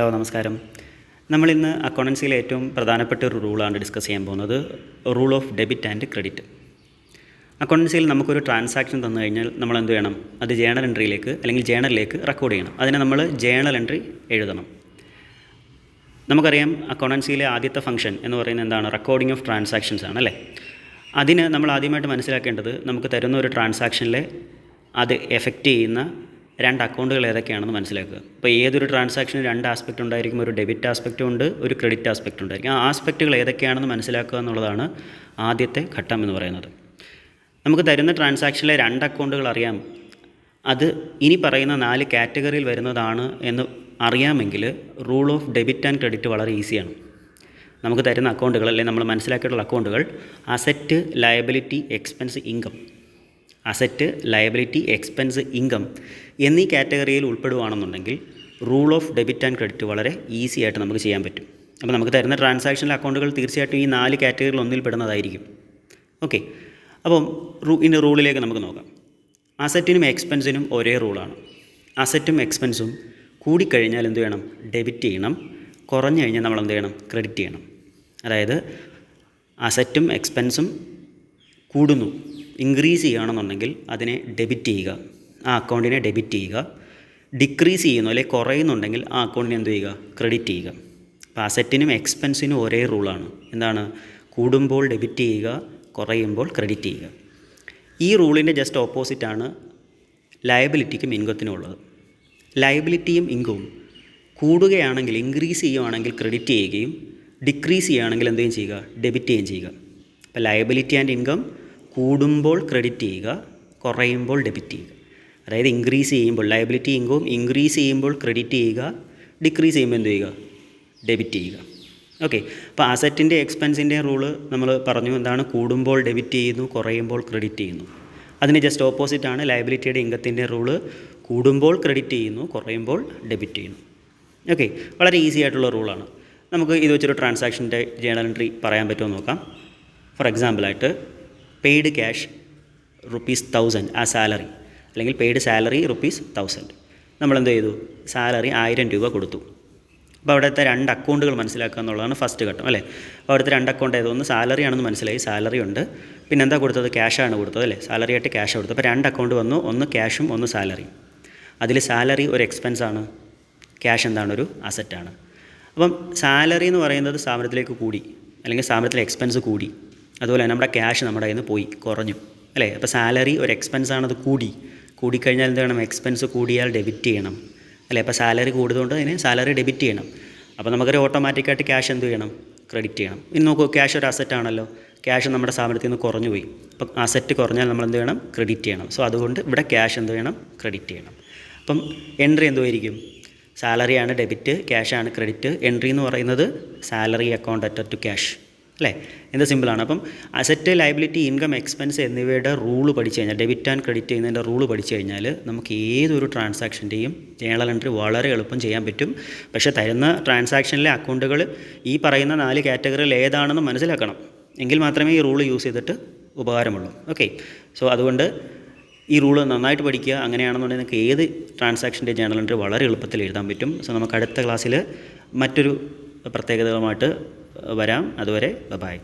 Hello, നമസ്കാരം. നമ്മളിന്ന് അക്കൗണ്ടൻസിയിലെ ഏറ്റവും പ്രധാനപ്പെട്ട ഒരു റൂളാണ് ഡിസ്കസ് ചെയ്യാൻ പോകുന്നത്. Rule of debit and credit. അക്കൗണ്ടൻസിയിൽ നമുക്കൊരു ട്രാൻസാക്ഷൻ തന്നു കഴിഞ്ഞാൽ നമ്മൾ എന്ത് ചെയ്യണം? അത് ജേണൽ എൻട്രിയിലേക്ക് അല്ലെങ്കിൽ ജേണലിലേക്ക് റെക്കോർഡ് ചെയ്യണം. അതിനെ നമ്മൾ ജേണൽ എൻട്രി എഴുതണം. നമുക്കറിയാം, അക്കൗണ്ടൻസിയിലെ ആദ്യത്തെ ഫംഗ്ഷൻ എന്ന് പറയുന്നത് എന്താണ്? റെക്കോർഡിംഗ് ഓഫ് ട്രാൻസാക്ഷൻസ് ആണ്, അല്ലേ? അതിന് നമ്മൾ ആദ്യമായിട്ട് മനസ്സിലാക്കേണ്ടത്, നമുക്ക് തരുന്ന ഒരു ട്രാൻസാക്ഷനിലെ അത് എഫക്റ്റ് ചെയ്യുന്ന രണ്ട് അക്കൗണ്ടുകൾ ഏതൊക്കെയാണെന്ന് മനസ്സിലാക്കുക. ഇപ്പോൾ ഏതൊരു ട്രാൻസാക്ഷനും രണ്ട് ആസ്പെക്റ്റ് ഉണ്ടായിരിക്കും. ഒരു ഡെബിറ്റ് ആസ്പെക്റ്റും ഉണ്ട്, ഒരു ക്രെഡിറ്റ് ആസ്പെക്റ്റ് ഉണ്ടായിരിക്കും. ആ ആസ്പെക്റ്റുകൾ ഏതൊക്കെയാണെന്ന് മനസ്സിലാക്കുക എന്നുള്ളതാണ് ആദ്യത്തെ ഘട്ടം എന്ന് പറയുന്നത്. നമുക്ക് തരുന്ന ട്രാൻസാക്ഷനിലെ രണ്ട് അക്കൗണ്ടുകൾ അറിയാം, അത് ഇനി പറയുന്ന 4 കാറ്റഗറിയിൽ വരുന്നതാണ് എന്ന് അറിയാമെങ്കിൽ rule of debit and credit വളരെ ഈസിയാണ്. നമുക്ക് തരുന്ന അക്കൗണ്ടുകൾ, അല്ലെങ്കിൽ നമ്മൾ മനസ്സിലാക്കിയിട്ടുള്ള അക്കൗണ്ടുകൾ asset, liability, expense, income. Asset, liability, expense, income എന്നീ കാറ്റഗറിയിൽ ഉൾപ്പെടുകയാണെന്നുണ്ടെങ്കിൽ rule of debit and credit വളരെ ഈസി ആയിട്ട് നമുക്ക് ചെയ്യാൻ പറ്റും. അപ്പോൾ നമുക്ക് തരുന്ന ട്രാൻസാക്ഷനിലെ അക്കൗണ്ടുകൾ തീർച്ചയായിട്ടും ഈ 4 കാറ്റഗറിയിൽ ഒന്നിൽ പെടുന്നതായിരിക്കും. ഓക്കെ, അപ്പം ഇതിൻ്റെ റൂളിലേക്ക് നമുക്ക് നോക്കാം. അസറ്റിനും എക്സ്പെൻസിനും ഒരേ റൂളാണ്. അസറ്റും എക്സ്പെൻസും കൂടിക്കഴിഞ്ഞാൽ എന്ത് വേണം? ഡെബിറ്റ് ചെയ്യണം. കുറഞ്ഞു കഴിഞ്ഞാൽ നമ്മൾ എന്ത് ചെയ്യണം? ക്രെഡിറ്റ് ചെയ്യണം. അതായത് അസറ്റും എക്സ്പെൻസും കൂടുന്നു, ഇൻക്രീസ് ചെയ്യുകയാണെന്നുണ്ടെങ്കിൽ അതിനെ ഡെബിറ്റ് ചെയ്യുക, ആ അക്കൗണ്ടിനെ ഡെബിറ്റ് ചെയ്യുക. ഡിക്രീസ് ചെയ്യുന്നു അല്ലെങ്കിൽ കുറയുന്നുണ്ടെങ്കിൽ ആ അക്കൗണ്ടിനെ എന്ത് ചെയ്യുക? ക്രെഡിറ്റ് ചെയ്യുക. അപ്പോൾ അസറ്റിനും എക്സ്പെൻസിനും ഒരേ റൂളാണ്. എന്താണ്? കൂടുമ്പോൾ ഡെബിറ്റ് ചെയ്യുക, കുറയുമ്പോൾ ക്രെഡിറ്റ് ചെയ്യുക. ഈ റൂളിൻ്റെ ജസ്റ്റ് ഓപ്പോസിറ്റാണ് ലയബിലിറ്റിക്കും ഇൻകത്തിനും ഉള്ളത്. ലയബിലിറ്റിയും ഇൻകവും കൂടുകയാണെങ്കിൽ, ഇൻക്രീസ് ചെയ്യുകയാണെങ്കിൽ ക്രെഡിറ്റ് ചെയ്യുകയും ഡിക്രീസ് ചെയ്യുകയാണെങ്കിൽ എന്തും ചെയ്യുക? ഡെബിറ്റ് ചെയ്യുകയും ചെയ്യുക. അപ്പോൾ ലയബിലിറ്റി ആൻഡ് ഇൻകം കൂടുമ്പോൾ ക്രെഡിറ്റ് ചെയ്യുക, കുറയുമ്പോൾ ഡെബിറ്റ് ചെയ്യുക. അതായത് ഇൻക്രീസ് ചെയ്യുമ്പോൾ ലയബിലിറ്റി ഇൻകവും ഇൻക്രീസ് ചെയ്യുമ്പോൾ ക്രെഡിറ്റ് ചെയ്യുക, ഡിക്രീസ് ചെയ്യുമ്പോൾ എന്ത് ചെയ്യുക? ഡെബിറ്റ് ചെയ്യുക. ഓക്കെ, അപ്പോൾ അസറ്റിൻ്റെ എക്സ്പെൻസിൻ്റെ റൂള് നമ്മൾ പറഞ്ഞു. എന്താണ്? കൂടുമ്പോൾ ഡെബിറ്റ് ചെയ്യുന്നു, കുറയുമ്പോൾ ക്രെഡിറ്റ് ചെയ്യുന്നു. അതിന് ജസ്റ്റ് ഓപ്പോസിറ്റാണ് ലയബിലിറ്റിയുടെ ഇൻകത്തിൻ്റെ റൂള്. കൂടുമ്പോൾ ക്രെഡിറ്റ് ചെയ്യുന്നു, കുറയുമ്പോൾ ഡെബിറ്റ് ചെയ്യുന്നു. ഓക്കെ, വളരെ ഈസി ആയിട്ടുള്ള റൂളാണ്. നമുക്ക് ഇത് വെച്ചൊരു ട്രാൻസാക്ഷൻ്റെ ജേണൽ എൻട്രി പറയാൻ പറ്റുമോ നോക്കാം. ഫോർ എക്സാമ്പിളായിട്ട് പെയ്ഡ് ക്യാഷ് ₹1000 ആ സാലറി, അല്ലെങ്കിൽ പെയ്ഡ് സാലറി ₹1000. നമ്മളെന്ത് ചെയ്തു? സാലറി 1000 രൂപ കൊടുത്തു. അപ്പോൾ അവിടുത്തെ രണ്ട് അക്കൗണ്ടുകൾ മനസ്സിലാക്കുക എന്നുള്ളതാണ് ഫസ്റ്റ് ഘട്ടം, അല്ലേ? അപ്പോൾ അവിടുത്തെ രണ്ട് അക്കൗണ്ട് ഏതൊന്ന് സാലറി ആണെന്ന് മനസ്സിലായി, സാലറി ഉണ്ട്. പിന്നെ എന്താ കൊടുത്തത്? ക്യാഷാണ് കൊടുത്തത്, അല്ലേ? സാലറി ആയിട്ട് ക്യാഷ് കൊടുത്തു. അപ്പോൾ രണ്ട് അക്കൗണ്ട് വന്നു, ഒന്ന് ക്യാഷും ഒന്ന് സാലറിയും. അതിൽ സാലറി ഒരു എക്സ്പെൻസാണ്, ക്യാഷ് എന്താണ്? ഒരു അസറ്റാണ്. അപ്പം സാലറി എന്ന് പറയുന്നത് സ്ഥാപനത്തിലേക്ക് കൂടി, അല്ലെങ്കിൽ സ്ഥാപനത്തിലെ എക്സ്പെൻസ് കൂടി. അതുപോലെ നമ്മുടെ ക്യാഷ് നമ്മുടെ കയ്യിൽ നിന്ന് പോയി, കുറഞ്ഞു, അല്ലേ? അപ്പോൾ സാലറി ഒരു എക്സ്പെൻസാണ്, അത് കൂടിക്കഴിഞ്ഞാൽ എന്ത് വേണം? എക്സ്പെൻസ് കൂടിയാൽ ഡെബിറ്റ് ചെയ്യണം, അല്ലേ? അപ്പോൾ സാലറി കൂടുന്നതുകൊണ്ട് അതിന് സാലറി ഡെബിറ്റ് ചെയ്യണം. അപ്പോൾ നമുക്കൊരു ഓട്ടോമാറ്റിക്കായിട്ട് ക്യാഷ് എന്ത് ചെയ്യണം? ക്രെഡിറ്റ് ചെയ്യണം. ഇനി നോക്കൂ, ക്യാഷ് ഒരു അസറ്റാണല്ലോ. ക്യാഷ് നമ്മുടെ സ്ഥാപനത്തിൽ നിന്ന് കുറഞ്ഞു പോയി. അപ്പം അസറ്റ് കുറഞ്ഞാൽ നമ്മൾ എന്ത് ചെയ്യണം? ക്രെഡിറ്റ് ചെയ്യണം. സോ അതുകൊണ്ട് ഇവിടെ ക്യാഷ് എന്ത് ചെയ്യണം? ക്രെഡിറ്റ് ചെയ്യണം. അപ്പം എൻട്രി എന്തുമായിരിക്കും? സാലറിയാണ് ഡെബിറ്റ്, ക്യാഷാണ് ക്രെഡിറ്റ്. എൻട്രി എന്ന് പറയുന്നത് സാലറി അക്കൗണ്ട് അറ്റർ ടു ക്യാഷ്, അല്ലേ? എന്ത് സിമ്പിളാണ്. അപ്പം അസറ്റ്, ലയബിലിറ്റി, ഇൻകം, എക്സ്പെൻസ് എന്നിവയുടെ റൂള് പഠിച്ചു കഴിഞ്ഞാൽ, ഡെബിറ്റ് ആൻഡ് ക്രെഡിറ്റ് ചെയ്യുന്നതിൻ്റെ റൂള് പഠിച്ചു കഴിഞ്ഞാൽ നമുക്ക് ഏതൊരു ട്രാൻസാക്ഷൻ്റെയും ജേണൽ എൻട്രി വളരെ എളുപ്പം ചെയ്യാൻ പറ്റും. പക്ഷേ തരുന്ന ട്രാൻസാക്ഷനിലെ അക്കൗണ്ടുകൾ ഈ പറയുന്ന 4 കാറ്റഗറിയിൽ ഏതാണെന്ന് മനസ്സിലാക്കണം. എങ്കിൽ മാത്രമേ ഈ റൂള് യൂസ് ചെയ്തിട്ട് ഉപകാരമുള്ളൂ. ഓക്കെ, സോ അതുകൊണ്ട് ഈ റൂള് നന്നായിട്ട് പഠിക്കുക. അങ്ങനെയാണെന്നുണ്ടെങ്കിൽ നിങ്ങൾക്ക് ഏത് ട്രാൻസാക്ഷൻ്റെ ജേണൽ എൻട്രി വളരെ എളുപ്പത്തിൽ എഴുതാൻ പറ്റും. സോ നമുക്ക് അടുത്ത ക്ലാസ്സിൽ മറ്റൊരു പ്രത്യേകതകളുമായിട്ട് വരാം. അതുവരെ ബൈ.